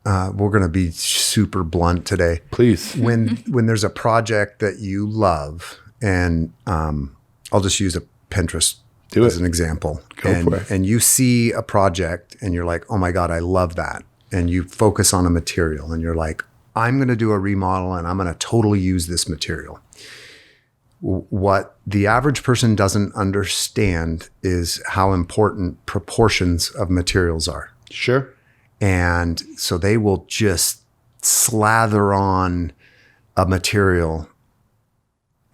we're going to be super blunt today. Please. When there's a project that you love, and I'll just use a Pinterest as an example. Go for it. And you see a project and you're like, oh my God, I love that. And you focus on a material and you're like, I'm going to do a remodel and I'm going to totally use this material. What the average person doesn't understand is how important proportions of materials are. Sure. And so they will just slather on a material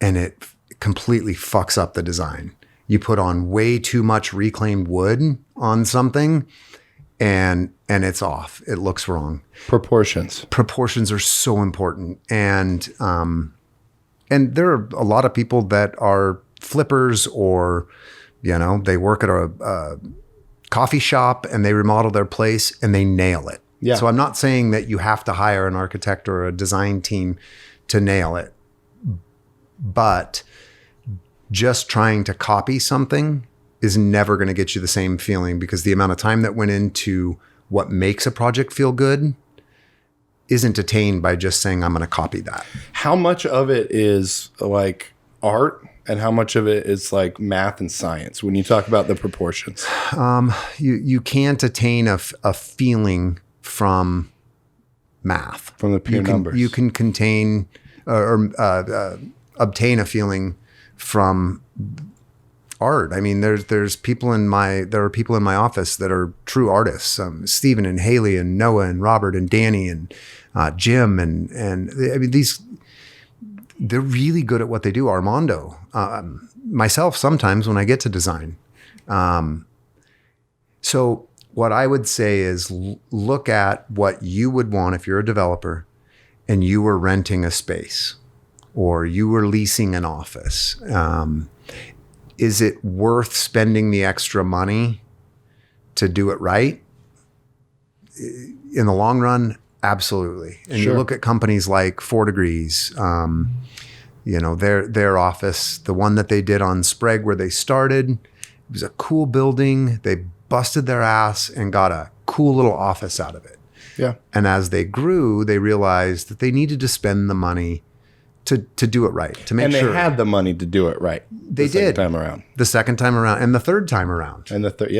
and it completely fucks up the design. You put on way too much reclaimed wood on something and it's off. It looks wrong. Proportions are so important. And there are a lot of people that are flippers or, they work at a coffee shop and they remodel their place and they nail it. Yeah. So I'm not saying that you have to hire an architect or a design team to nail it, but just trying to copy something is never going to get you the same feeling, because the amount of time that went into what makes a project feel good isn't attained by just saying, I'm going to copy that. How much of it is like art and how much of it is like math and science when you talk about the proportions? You can't attain a feeling from math. From the pure numbers. You can contain or obtain a feeling from art. I mean, there are people in my office that are true artists. Stephen and Haley and Noah and Robert and Danny and Jim and I mean, they're really good at what they do. Armando, myself, sometimes when I get to design. So what I would say is look at what you would want if you're a developer and you were renting a space or you were leasing an office. Is it worth spending the extra money to do it right? In the long run, absolutely. And Sure. You look at companies like 4 Degrees, their office, the one that they did on Sprague where they started, it was a cool building. They busted their ass and got a cool little office out of it. Yeah. And as they grew, they realized that they needed to spend the money to do it right, to make sure. And they had the money to do it right. They did. The second time around. The second time around and the third time around. And rather we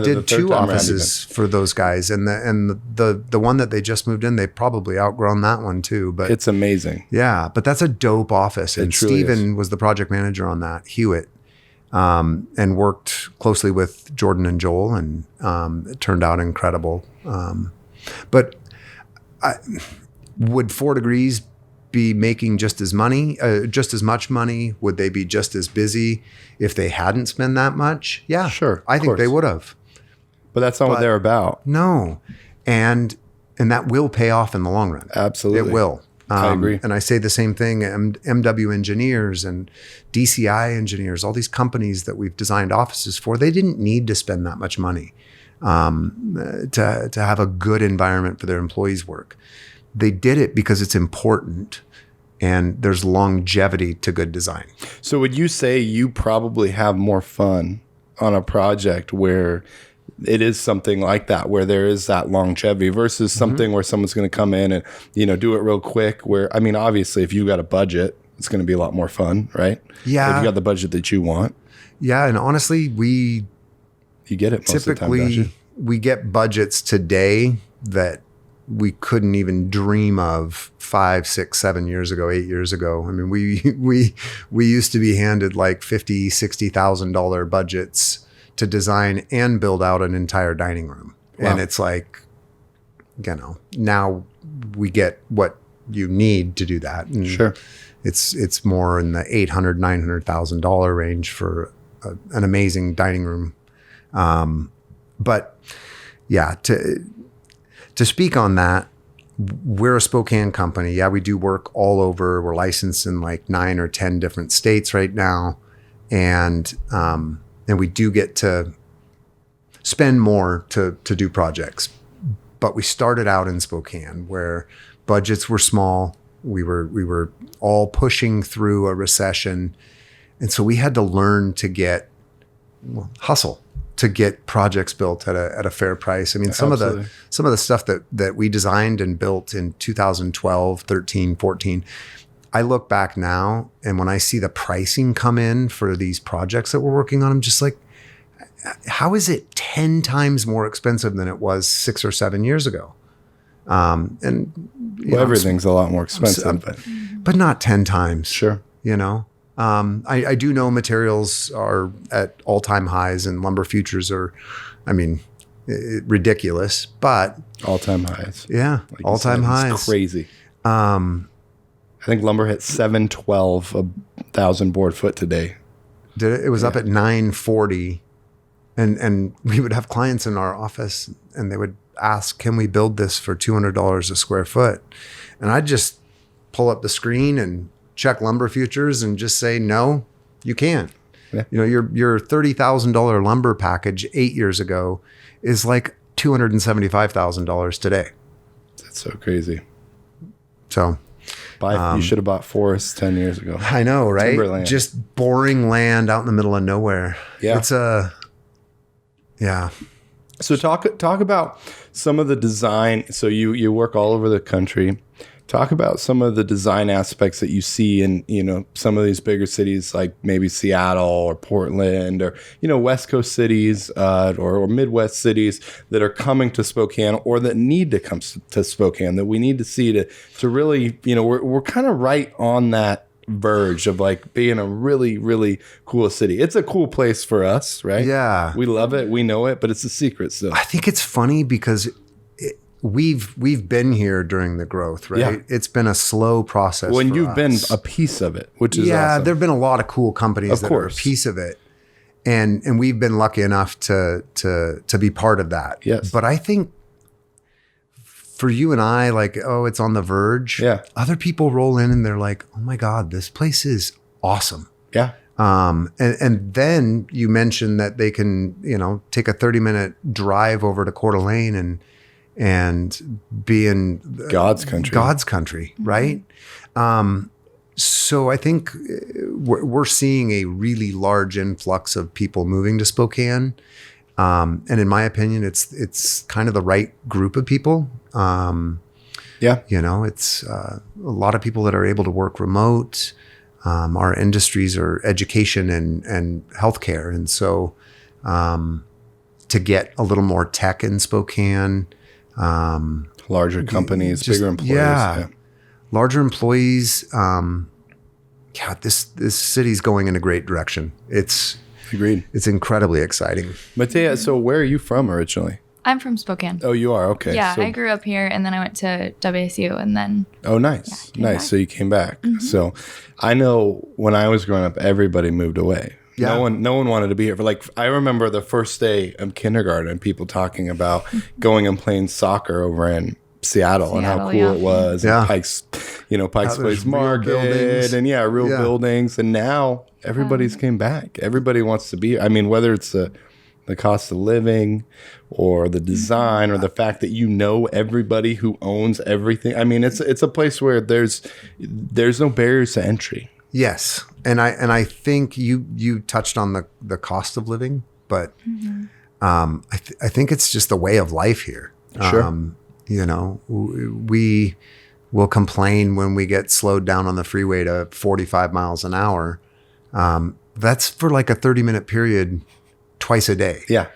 did the third 2 time offices for those guys, and the one that they just moved in, they probably outgrown that one too. But it's amazing. Yeah, but that's a dope office, and Steven was the project manager on that, Hewitt, and worked closely with Jordan and Joel, and it turned out incredible. But would 4 Degrees be making just as much money? Would they be just as busy if they hadn't spent that much? Yeah, sure. I think they would have. But that's not what they're about. No, and that will pay off in the long run. Absolutely, it will. I agree. And I say the same thing. MW engineers and DCI engineers, all these companies that we've designed offices for, they didn't need to spend that much money to have a good environment for their employees' work. They did it because it's important. And there's longevity to good design. So would you say you probably have more fun on a project where it is something like that where there is that longevity versus something where someone's going to come in and, do it real quick. Where, I mean, obviously, if you got a budget, it's going to be a lot more fun, right? Yeah. If you got the budget that you want. Yeah. And honestly, you get it most of the time, don't you? We get budgets today that we couldn't even dream of 5, 6, 7 years ago, 8 years ago. I mean, we used to be handed like $50,000, $60,000 budgets to design and build out an entire dining room. Wow. And it's like, now we get what you need to do that. And sure. It's more in the $800,000, $900,000 range for an amazing dining room. But yeah, to speak on that, we're a Spokane company. Yeah, we do work all over. We're licensed in like 9 or 10 different states right now. And we do get to spend more to do projects. But we started out in Spokane where budgets were small. We were all pushing through a recession. And so we had to learn to hustle to get projects built at a fair price. I mean, some of the stuff that we designed and built in 2012, 13, 14, I look back now and when I see the pricing come in for these projects that we're working on, I'm just like, how is it 10 times more expensive than it was 6 or 7 years ago? Everything's a lot more expensive, but not 10 times. Sure. I do know materials are at all-time highs and lumber futures are, ridiculous, but all-time highs. Yeah, like all-time highs. It's crazy. I think lumber hit $712 a 1,000 board foot today. It was up at $940, and we would have clients in our office, and they would ask, "Can we build this for $200 a square foot?" And I'd just pull up the screen and check lumber futures and just say, no, you can't. Yeah. Your $30,000 lumber package 8 years ago is like $275,000 today. That's so crazy. So you should have bought forests 10 years ago. I know, right? Timberland. Just boring land out in the middle of nowhere. Yeah. Yeah. So talk about some of the design. So you work all over the country. Talk about some of the design aspects that you see in, some of these bigger cities like maybe Seattle or Portland or, West Coast cities or Midwest cities that are coming to Spokane or that need to come to Spokane that we need to see to really, we're kind of right on that verge of like being a really, really cool city. It's a cool place for us, right? Yeah. We love it. We know it, but it's a secret still. I think it's funny because we've been here during the growth, right? Yeah. It's been a slow process. When you've been a piece of it, which is awesome. There've been a lot of cool companies that are a piece of it, and we've been lucky enough to be part of that. Yes. But I think for you and I, like, it's on the verge. Yeah. Other people roll in and they're like, oh my God, this place is awesome. Yeah. And then you mentioned that they can, take a 30-minute drive over to Coeur d'Alene and be in God's country, right? So I think we're seeing a really large influx of people moving to Spokane. And in my opinion, it's kind of the right group of people. It's a lot of people that are able to work remote. Our industries are education and healthcare. And so to get a little more tech in Spokane, larger companies, bigger employees. Yeah. Larger employees. This city's going in a great direction. Agreed. It's incredibly exciting. Matea, so where are you from originally? I'm from Spokane. Oh, you are? Okay. Yeah, I grew up here and then I went to WSU and then. Oh, nice. Nice. Back. So you came back. Mm-hmm. So I know when I was growing up, everybody moved away. Yeah. No one wanted to be here. But I remember the first day of kindergarten, people talking about going and playing soccer over in Seattle and how cool it was. Yeah. And Pikes Place Market and real buildings. And now everybody's came back. Everybody wants to be. I mean, whether it's the cost of living or the design or the fact that everybody who owns everything. I mean, it's a place where there's no barriers to entry. Yes. And I think you touched on the cost of living, but I think it's just the way of life here. Sure. We will complain when we get slowed down on the freeway to 45 miles an hour. That's for like a 30-minute period twice a day. Yeah.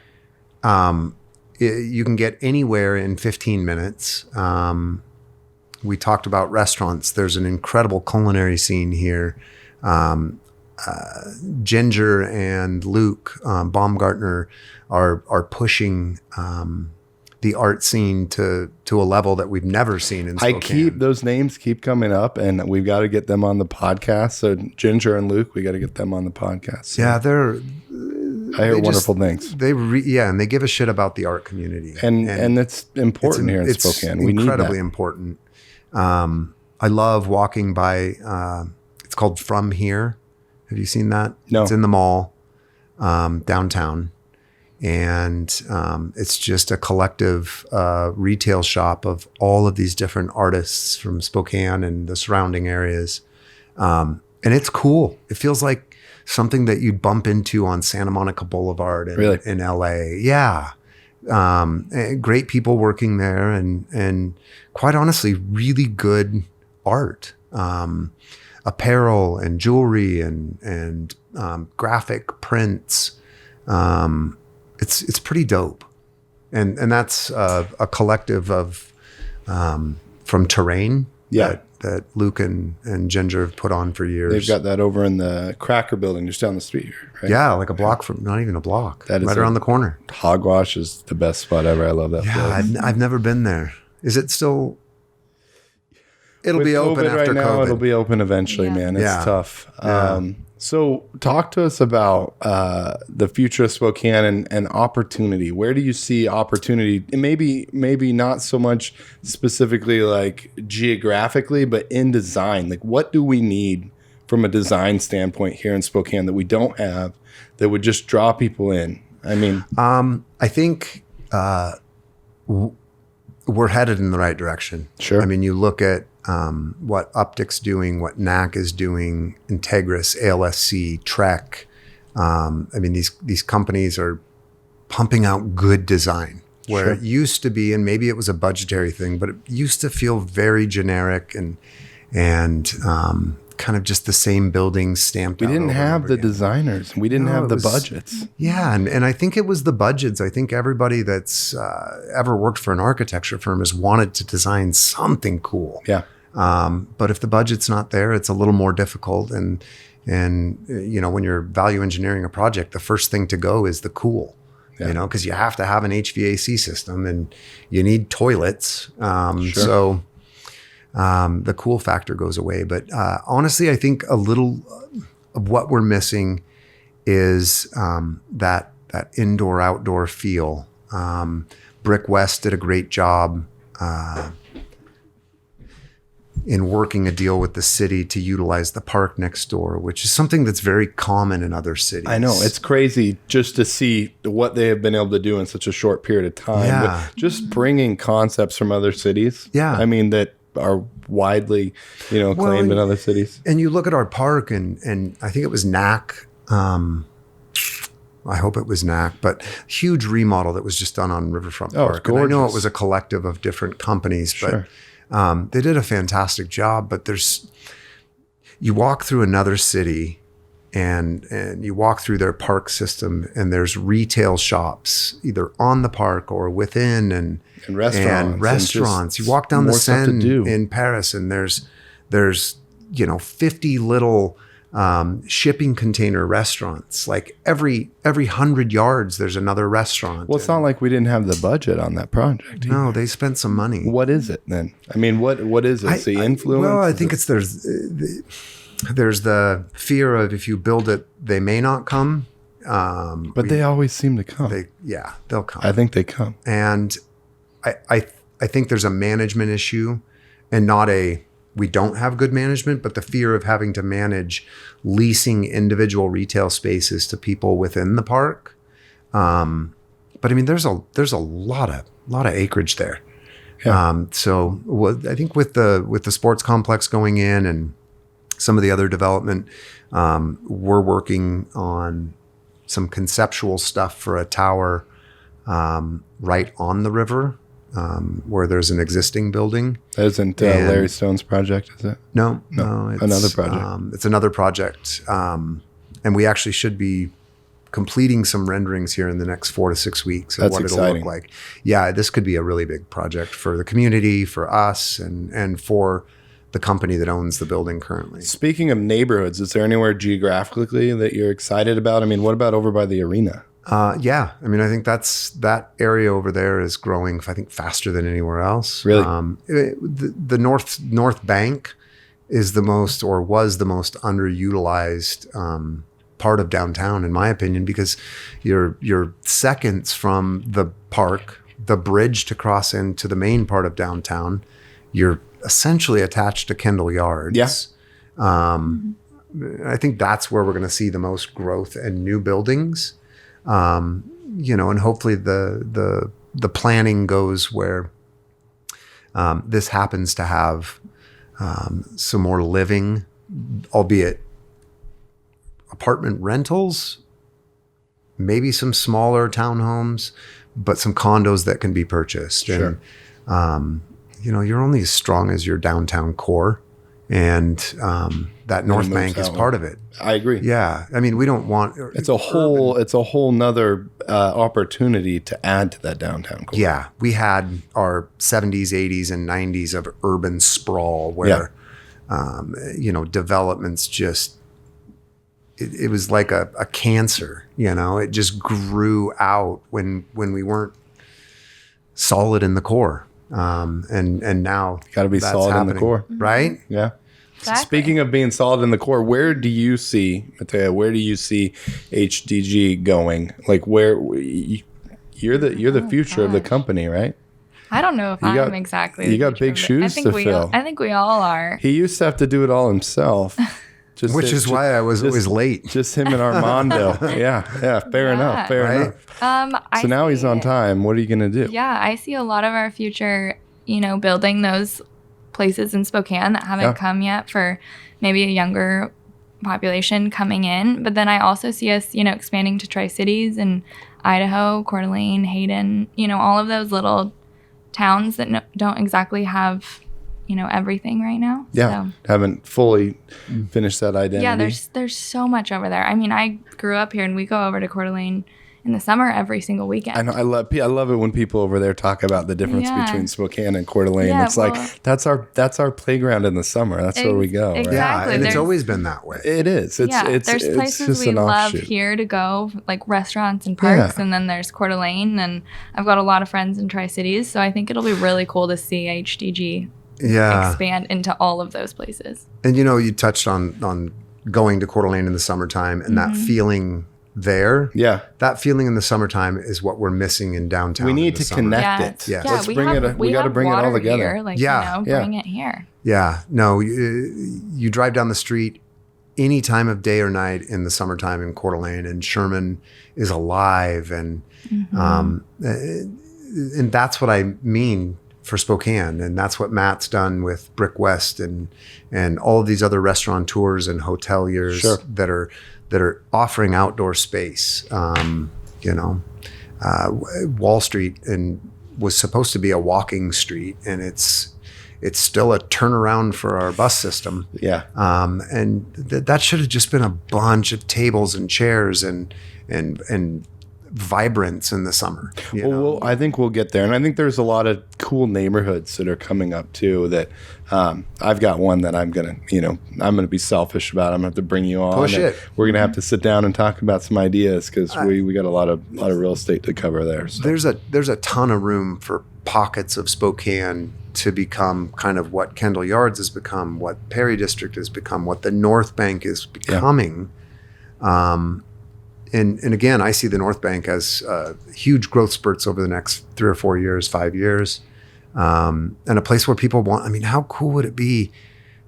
You can get anywhere in 15 minutes. We talked about restaurants. There's an incredible culinary scene here. Ginger and Luke Baumgartner are pushing the art scene to a level that we've never seen in Spokane. Those names keep coming up, and we've got to get them on the podcast. So Ginger and Luke, we got to get them on the podcast. So Yeah, I hear wonderful things. And they give a shit about the art community, and it's important here in Spokane. We need that. Incredibly important. I love walking by. It's called From Here. Have you seen that? No. It's in the mall downtown, and it's just a collective retail shop of all of these different artists from Spokane and the surrounding areas, and it's cool. It feels like something that you'd bump into on Santa Monica Boulevard in LA. Yeah. Great people working there, and quite honestly, really good art, apparel and jewelry and graphic prints. It's pretty dope. And that's a collective of from Terrain. Yeah. That Luke and Ginger have put on for years. They've got that over in the Cracker Building just down the street here, right? Yeah, like a block from, not even a block. That is right around the corner. Hogwash is the best spot ever. I love that place. I've never been there. Is it still? It'll With be open COVID after right now, COVID. it'll be open eventually, Yeah. man. It's Yeah. tough. Yeah. So talk to us about the future of Spokane and opportunity. Where do you see opportunity? And maybe not so much specifically like geographically, but in design. Like, what do we need from a design standpoint here in Spokane that we don't have that would just draw people in? I mean, I think we're headed in the right direction. Sure. I mean, you look at what Uptic's doing, what NAC is doing, Integris, ALSC, Trek. I mean, these companies are pumping out good design where Sure. it used to be, and maybe it was a budgetary thing, but it used to feel very generic and kind of just the same buildings stamped we out didn't over and have over the again. designers. We didn't No, have it the was- budgets. Yeah, and I think it was the budgets. I think everybody that's ever worked for an architecture firm has wanted to design something cool. Yeah. But if the budget's not there, it's a little more difficult. And when you're value engineering a project, the first thing to go is the cool. Yeah. Because you have to have an HVAC system and you need toilets. Sure. So the cool factor goes away. But honestly, I think a little of what we're missing is that indoor-outdoor feel. Brick West did a great job in working a deal with the city to utilize the park next door, which is something that's very common in other cities. I know. It's crazy just to see what they have been able to do in such a short period of time. Yeah. With just bringing concepts from other cities. Yeah. I mean, that are widely, claimed in other cities. And you look at our park, and I think it was NAC. I hope it was NAC, but huge remodel that was just done on Riverfront Oh, it's Park. And I know it gorgeous. was a collective of different companies, Sure. but they did a fantastic job. But you walk through another city and you walk through their park system, and there's retail shops either on the park or within, and restaurants. You walk down the more stuff to Seine do. in Paris, and there's 50 little shipping container restaurants. Like every 100 yards, there's another restaurant. Well, it's not like we didn't have the budget on that project. No, they spent some money. What is it then? I mean, what is it? It's the influence? Well, I Is think it- there's the fear of if you build it, they may not come. But they always seem to come. They'll come. I think they come. And I think there's a management issue, and not we don't have good management, but the fear of having to manage leasing individual retail spaces to people within the park. But I mean, there's a lot of acreage there. Yeah. I think with the sports complex going in and some of the other development, we're working on some conceptual stuff for a tower right on the river, where there's an existing building. That isn't Larry Stone's project, is it? No, it's another project. It's another project, and we actually should be completing some renderings here in the next 4 to 6 weeks of what it'll look like. Yeah, this could be a really big project for the community, for us, and for the company that owns the building currently. Speaking of neighborhoods, is there anywhere geographically that you're excited about? I mean, what about over by the arena? Yeah, I mean, I think that area over there is growing, I think, faster than anywhere else. Really? The North Bank is the most, or was the most underutilized part of downtown, in my opinion, because you're seconds from the park, the bridge to cross into the main part of downtown. You're essentially attached to Kendall Yards. Yeah. I think that's where we're going to see the most growth and new buildings. And hopefully the planning goes where this happens to have some more living, albeit apartment rentals, maybe some smaller townhomes, but some condos that can be purchased. Sure. And, you're only as strong as your downtown core, and that North Bank is part of it. I agree. Yeah. I mean, we don't want... It's a whole nother opportunity to add to that downtown core. Yeah. We had our 70s, 80s, and 90s of urban sprawl where, developments just... It was like a cancer, it just grew out when we weren't solid in the core. And now got to be solid in the core, right? Yeah. Exactly. Speaking of being solid in the core, where do you see HDG going? Like, where you're the future of the company, right? I don't know if I'm exactly. You got big shoes to fill. I think we all are. He used to have to do it all himself. Which is why I was always late. Just him and Armando. yeah. Fair enough. So now he's on time. What are you going to do? Yeah, I see a lot of our future, building those places in Spokane that haven't come yet for maybe a younger population coming in. But then I also see us, expanding to Tri-Cities and Idaho, Coeur d'Alene, Hayden, all of those little towns that don't exactly have everything right now. Yeah, so. Haven't fully finished that identity. Yeah, there's so much over there. I mean, I grew up here, and we go over to Coeur d'Alene in the summer every single weekend. I know. I love it when people over there talk about the difference between Spokane and Coeur d'Alene. Yeah, it's like that's our playground in the summer. That's where we go. Exactly. Right? Yeah, and it's always been that way. It is. There's places we love here to go, like restaurants and parks, and then there's Coeur d'Alene, and I've got a lot of friends in Tri-Cities, so I think it'll be really cool to see HDG expand into all of those places. And you touched on going to Coeur d'Alene in the summertime and that feeling there. Yeah. That feeling in the summertime is what we're missing in downtown. We need to connect it. Yes. Let's bring it. We got to bring it all together. Here, bring it here. Yeah. No, you drive down the street any time of day or night in the summertime in Coeur d'Alene, and Sherman is alive, and that's what I mean for Spokane, and that's what Matt's done with Brick West and all of these other restaurateurs and hoteliers that are offering outdoor space. Wall Street was supposed to be a walking street, and it's still a turnaround for our bus system. Yeah. And that should have just been a bunch of tables and chairs and vibrance in the summer. I think we'll get there, and I think there's a lot of cool neighborhoods that are coming up too. That I've got one that I'm gonna be selfish about. I'm gonna have to bring you on. Push it. We're gonna have to sit down and talk about some ideas, because we got a lot of real estate to cover there. So. There's a ton of room for pockets of Spokane to become kind of what Kendall Yards has become, what Perry District has become, what the North Bank is becoming. And again, I see the North Bank as huge growth spurts over the next 3 or 4 years, 5 years, and a place where people want. I mean, how cool would it be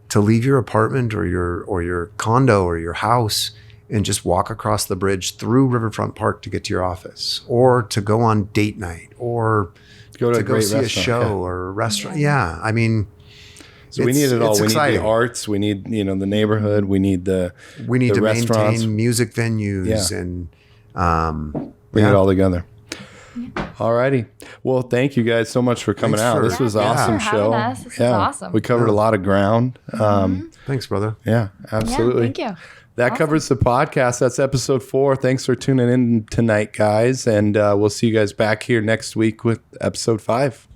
to leave your apartment or your condo or your house and just walk across the bridge through Riverfront Park to get to your office, or to go on date night, or to go see a show or a restaurant? Yeah, I mean. So we need it all. We exciting. need the arts. We need the neighborhood. We need to maintain music venues and bring it all together. Alrighty. Well, thank you guys so much for coming out. This was an awesome show. This was awesome. We covered a lot of ground. Thanks, brother. Yeah, absolutely. Yeah, thank you. That covers the podcast. That's episode 4. Thanks for tuning in tonight, guys. And we'll see you guys back here next week with episode 5.